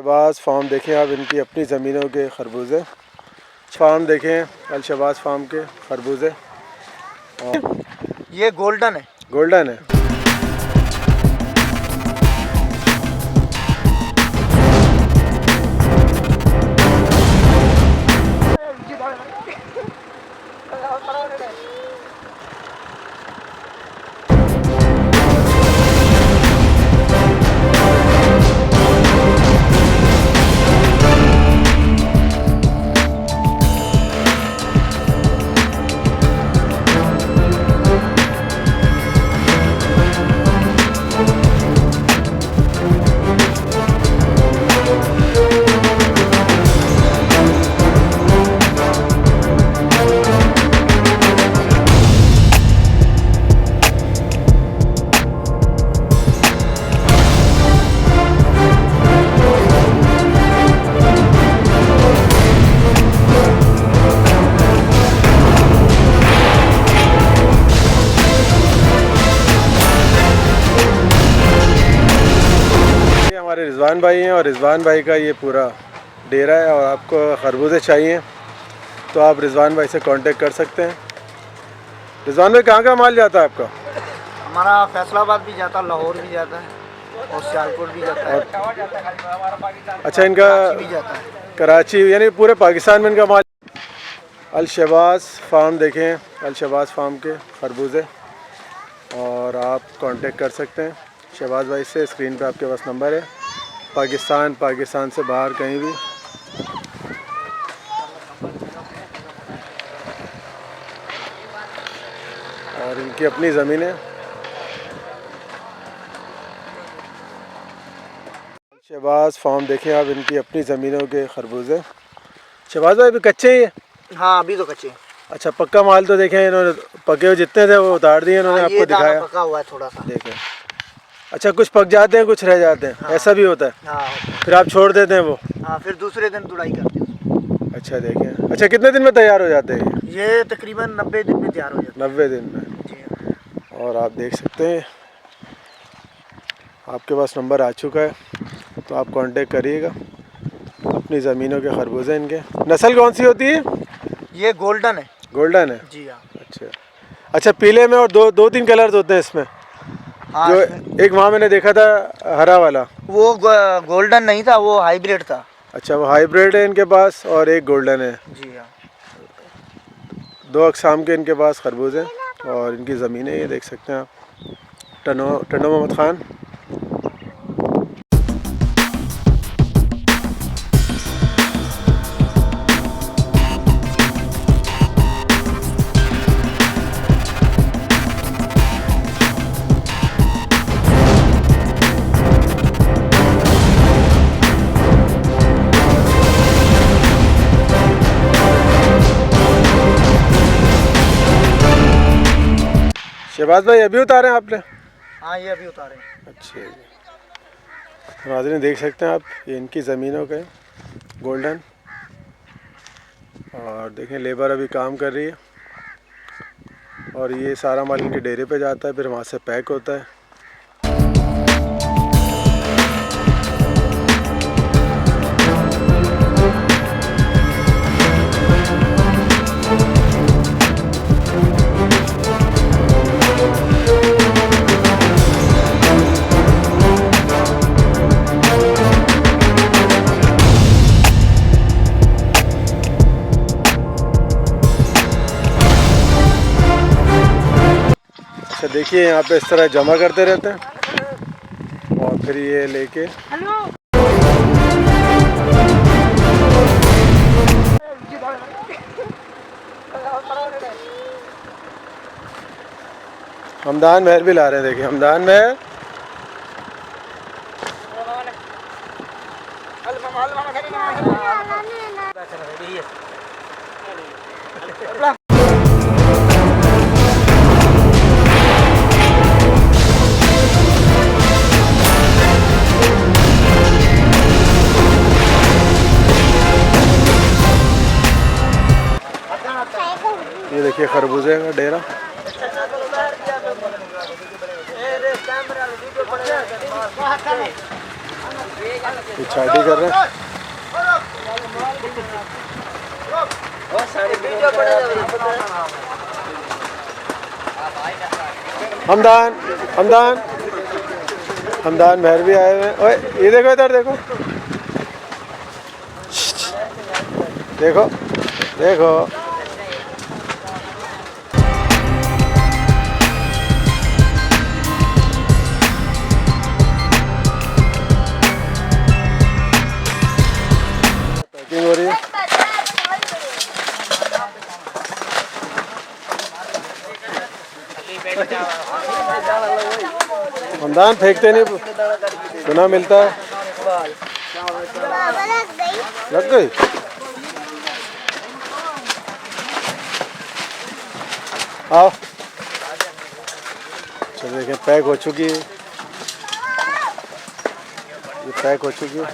Shahbaz farm देखें आप, इनकी अपनी ज़मीनों के खरबूजे। फार्म देखें अल शहबाज फार्म के खरबूजे। और ये गोल्डन है। गोल्डन है। हमारे रिजवान भाई हैं और रिजवान भाई का ये पूरा डेरा है। और आपको खरबूजे चाहिए तो आप रिजवान भाई से कांटेक्ट कर सकते हैं। रिजवान भाई कहाँ का माल जाता है आपका? हमारा फैसलाबाद भी जाता है, लाहौर भी जाता है और सियालकोट भी जाता है। अच्छा, इनका भी जाता है कराची यानी पूरे पाकिस्तान में इनका माल। अल शहबाज फार्म देखें, अल शहबाज फार्म के खरबूजे। और आप कांटेक्ट कर सकते हैं शहबाज भाई से। स्क्रीन पे आपके पास नंबर है। पाकिस्तान से बाहर कहीं भी। और इनकी अपनी ज़मीन है। शहबाज फार्म देखें आप, इनकी अपनी ज़मीनों के खरबूजे। शहबाज भाई अभी कच्चे ही है? हाँ अभी तो कच्चे। अच्छा, पक्का माल तो देखें इन्होंने, पके हुए जितने थे वो उतार दिए इन्होंने। हाँ, आपको दिखाया पका हुआ है थोड़ा सा। देखें। अच्छा, कुछ पक जाते हैं, कुछ रह जाते हैं। हाँ। ऐसा भी होता है। हाँ। फिर आप छोड़ देते हैं वो? हाँ, फिर दूसरे दिन तुड़ाई करते हैं। अच्छा देखें। अच्छा, कितने दिन में तैयार हो जाते हैं ये तकरीबन 90 दिन में तैयार हो जाते हैं। 90 दिन में जी। और आप देख सकते हैं आपके पास नंबर आ चुका है, तो आप कांटेक्ट करिएगा। अपनी ज़मीनों के खरबूजे इनके। नस्ल कौन सी होती है? ये गोल्डन है। गोल्डन है। जी हाँ। अच्छा, पीले में और दो तीन कलर्स होते हैं इसमें। हाँ, जो एक वहाँ मैंने देखा था हरा वाला, वो गोल्डन नहीं था, वो हाइब्रिड था। अच्छा, वो हाइब्रिड है इनके पास और एक गोल्डन है। जी हाँ। 2 अक़साम के इनके पास खरबूज हैं। और इनकी ज़मीनें ये देख सकते हैं आप। टंडो मोहम्मद ख़ान। शहबाज भाई अभी उतारे हैं आपने? हाँ, ये अभी उतारे। अच्छा जी, नाज़रीन देख सकते हैं आप, ये इनकी ज़मीनों के गोल्डन। और देखें लेबर अभी काम कर रही है। और ये सारा माल इनके डेरे पे जाता है, फिर वहाँ से पैक होता है। अच्छा देखिए, यहाँ पे इस तरह जमा करते रहते हैं और फिर ये लेके हमदान महर भी ला रहे हैं। देखिए हमदान महर। ये देखिए खरबूजे का डेरा। ये छाटी कर रहे हैं। हमदान हमदान हमदान मेहर भी आए हुए हैं। ओए ये देखो, इधर देखो, देखो देखो। पैकिंग हो रही है। हमदान फेंकते नहीं, गुना मिलता है। लग गई। आओ, चलो देखें, पैक हो चुकी है, ये पैक हो चुकी है।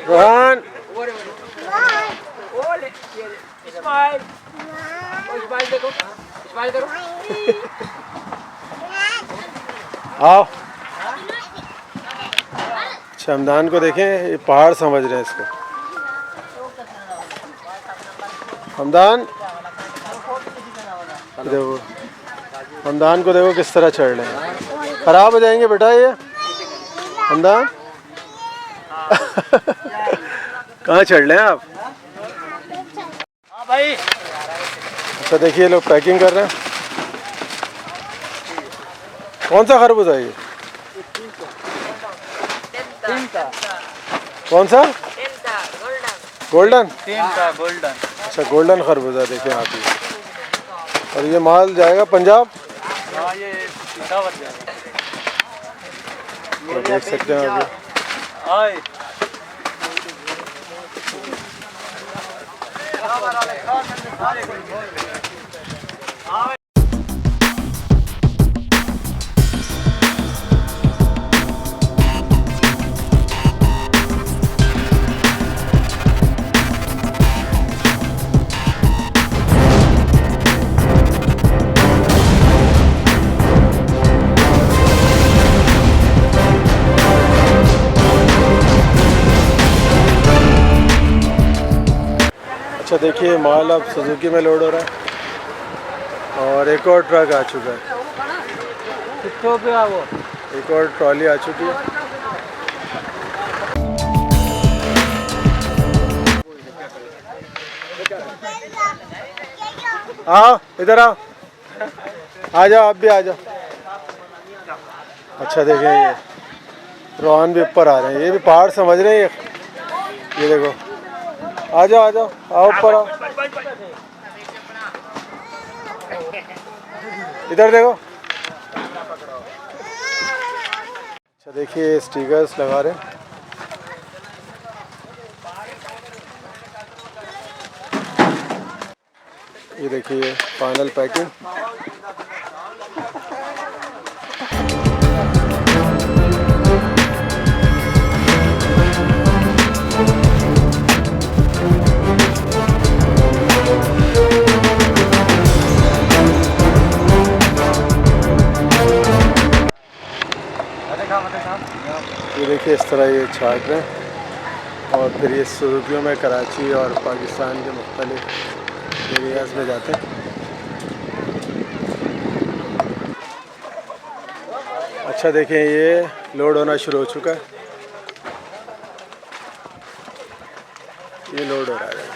रोहन, आओ। हमदान को देखें, ये पहाड़ समझ रहे हैं इसको। हमदान देखो, हमदान को देखो किस तरह चढ़ रहे हैं। खराब हो जाएंगे बेटा ये हमदान। कहाँ चढ़ रहे हैं आप? हाँ भाई। अच्छा देखिए, लोग पैकिंग कर रहे हैं। कौन सा खरबूजा है ये? कौन सा? गोल्डन। गोल्डन। अच्छा, गोल्डन खरबूजा देखें आप ये। और ये माल जाएगा पंजाब। हाँ, ये सीतावर जाएगा। तो देख सकते हैं अभी। अच्छा देखिए, माल अब सुजुकी में लोड हो रहा है और एक और ट्रक आ चुका है। कितने पे वो? एक और ट्रॉली आ चुकी है। आओ इधर आओ, आ जाओ, आप भी आ जाओ। अच्छा देखें, ये रोहन भी ऊपर आ रहे हैं, ये भी पहाड़ समझ रहे हैं ये देखो। आ जाओ आ जाओ, आओ ऊपर आओ, इधर देखो। अच्छा देखिए, स्टिकर्स लगा रहे हैं। ये देखिए फाइनल पैकिंग। ये देखिए इस तरह ये छाट रहे हैं और फिर ये सुजुकियों में कराची और पाकिस्तान के मुख्तलिफ एरियाज़ में जाते हैं। अच्छा देखें, ये लोड होना शुरू हो चुका है, ये लोड हो रहा है।